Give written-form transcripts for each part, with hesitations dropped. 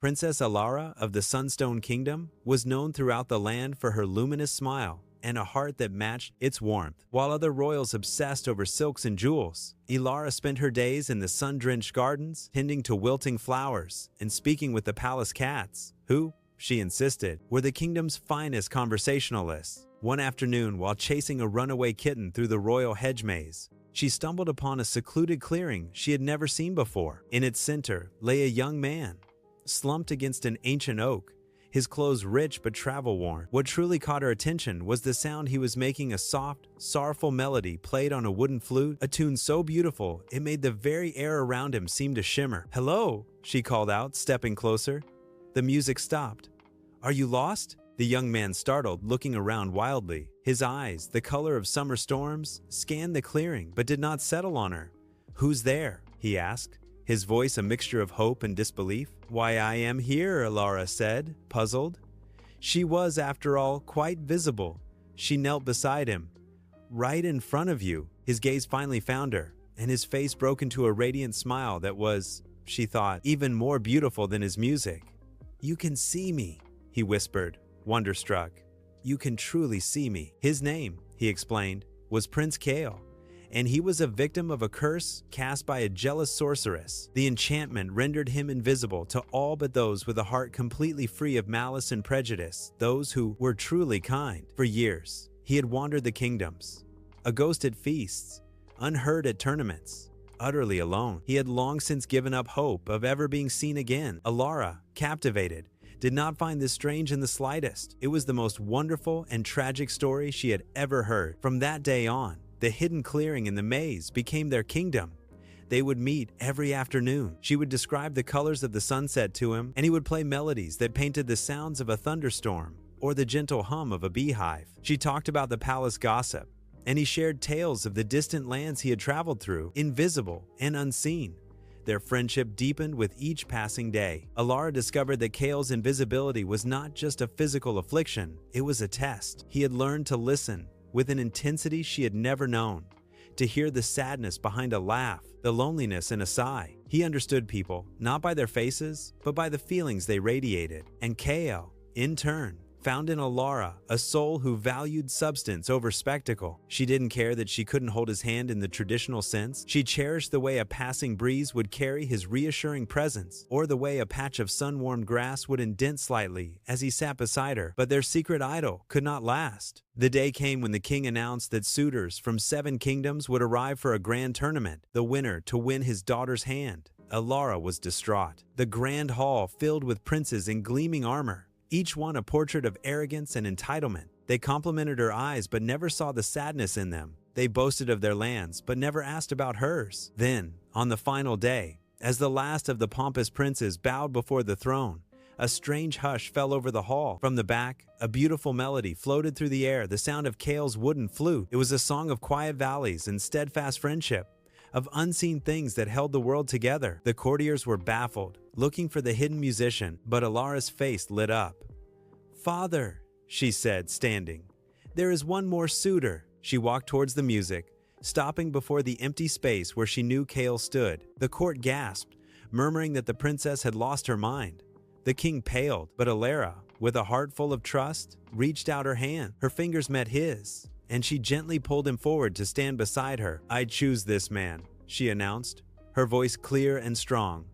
Princess Alara of the Sunstone Kingdom was known throughout the land for her luminous smile and a heart that matched its warmth. While other royals obsessed over silks and jewels, Alara spent her days in the sun-drenched gardens, tending to wilting flowers and speaking with the palace cats, who, she insisted, were the kingdom's finest conversationalists. One afternoon, while chasing a runaway kitten through the royal hedge maze, she stumbled upon a secluded clearing she had never seen before. In its center lay a young man, slumped against an ancient oak, his clothes rich but travel-worn. What truly caught her attention was the sound he was making, a soft, sorrowful melody played on a wooden flute, a tune so beautiful it made the very air around him seem to shimmer. "Hello," she called out, stepping closer. The music stopped. "Are you lost?" The young man startled, looking around wildly. His eyes, the color of summer storms, scanned the clearing but did not settle on her. "Who's there?" he asked, his voice a mixture of hope and disbelief. "Why, I am here," Alara said, puzzled. She was, after all, quite visible. She knelt beside him. "Right in front of you." His gaze finally found her, and his face broke into a radiant smile that was, she thought, even more beautiful than his music. "You can see me," he whispered, wonderstruck. "You can truly see me." His name, he explained, was Prince Kale, and he was a victim of a curse cast by a jealous sorceress. The enchantment rendered him invisible to all but those with a heart completely free of malice and prejudice, those who were truly kind. For years, he had wandered the kingdoms, a ghost at feasts, unheard at tournaments, utterly alone. He had long since given up hope of ever being seen again. Alara, captivated, did not find this strange in the slightest. It was the most wonderful and tragic story she had ever heard. From that day on, the hidden clearing in the maze became their kingdom. They would meet every afternoon. She would describe the colors of the sunset to him, and he would play melodies that painted the sounds of a thunderstorm or the gentle hum of a beehive. She talked about the palace gossip, and he shared tales of the distant lands he had traveled through, invisible and unseen. Their friendship deepened with each passing day. Alara discovered that Kale's invisibility was not just a physical affliction, it was a test. He had learned to listen with an intensity she had never known, to hear the sadness behind a laugh, the loneliness in a sigh. He understood people, not by their faces, but by the feelings they radiated. And Kale, in turn, found in Alara a soul who valued substance over spectacle. She didn't care that she couldn't hold his hand in the traditional sense. She cherished the way a passing breeze would carry his reassuring presence, or the way a patch of sun-warmed grass would indent slightly as he sat beside her. But their secret idyll could not last. The day came when the king announced that suitors from 7 kingdoms would arrive for a grand tournament, the winner to win his daughter's hand. Alara was distraught. The grand hall filled with princes in gleaming armor, each one a portrait of arrogance and entitlement. They complimented her eyes but never saw the sadness in them. They boasted of their lands but never asked about hers. Then, on the final day, as the last of the pompous princes bowed before the throne, a strange hush fell over the hall. From the back, a beautiful melody floated through the air, the sound of Kale's wooden flute. It was a song of quiet valleys and steadfast friendship, of unseen things that held the world together. The courtiers were baffled, looking for the hidden musician, but Alara's face lit up. "Father," she said, standing, "there is one more suitor." She walked towards the music, stopping before the empty space where she knew Kale stood. The court gasped, murmuring that the princess had lost her mind. The king paled, but Alara, with a heart full of trust, reached out her hand. Her fingers met his, and she gently pulled him forward to stand beside her. "I choose this man," she announced, her voice clear and strong.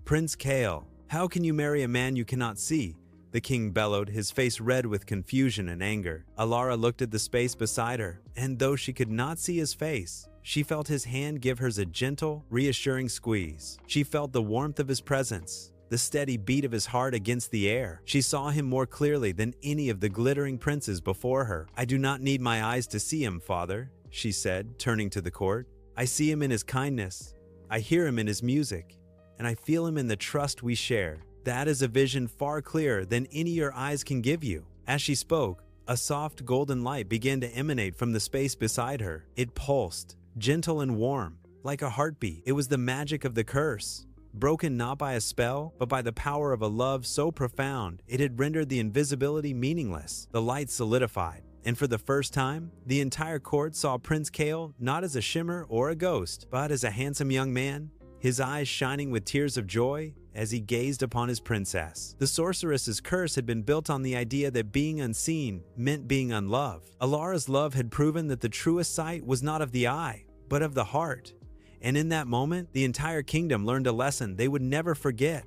"Prince Kale, how can you marry a man you cannot see?" the king bellowed, his face red with confusion and anger. Alara looked at the space beside her, and though she could not see his face, she felt his hand give hers a gentle, reassuring squeeze. She felt the warmth of his presence, the steady beat of his heart against the air. She saw him more clearly than any of the glittering princes before her. "I do not need my eyes to see him, father," she said, turning to the court. "I see him in his kindness, I hear him in his music, and I feel him in the trust we share. That is a vision far clearer than any your eyes can give you." As she spoke, a soft golden light began to emanate from the space beside her. It pulsed, gentle and warm, like a heartbeat. It was the magic of the curse, broken not by a spell, but by the power of a love so profound it had rendered the invisibility meaningless. The light solidified, and for the first time, the entire court saw Prince Kale not as a shimmer or a ghost, but as a handsome young man, his eyes shining with tears of joy as he gazed upon his princess. The sorceress's curse had been built on the idea that being unseen meant being unloved. Alara's love had proven that the truest sight was not of the eye, but of the heart. And in that moment, the entire kingdom learned a lesson they would never forget: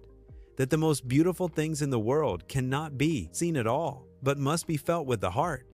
that the most beautiful things in the world cannot be seen at all, but must be felt with the heart.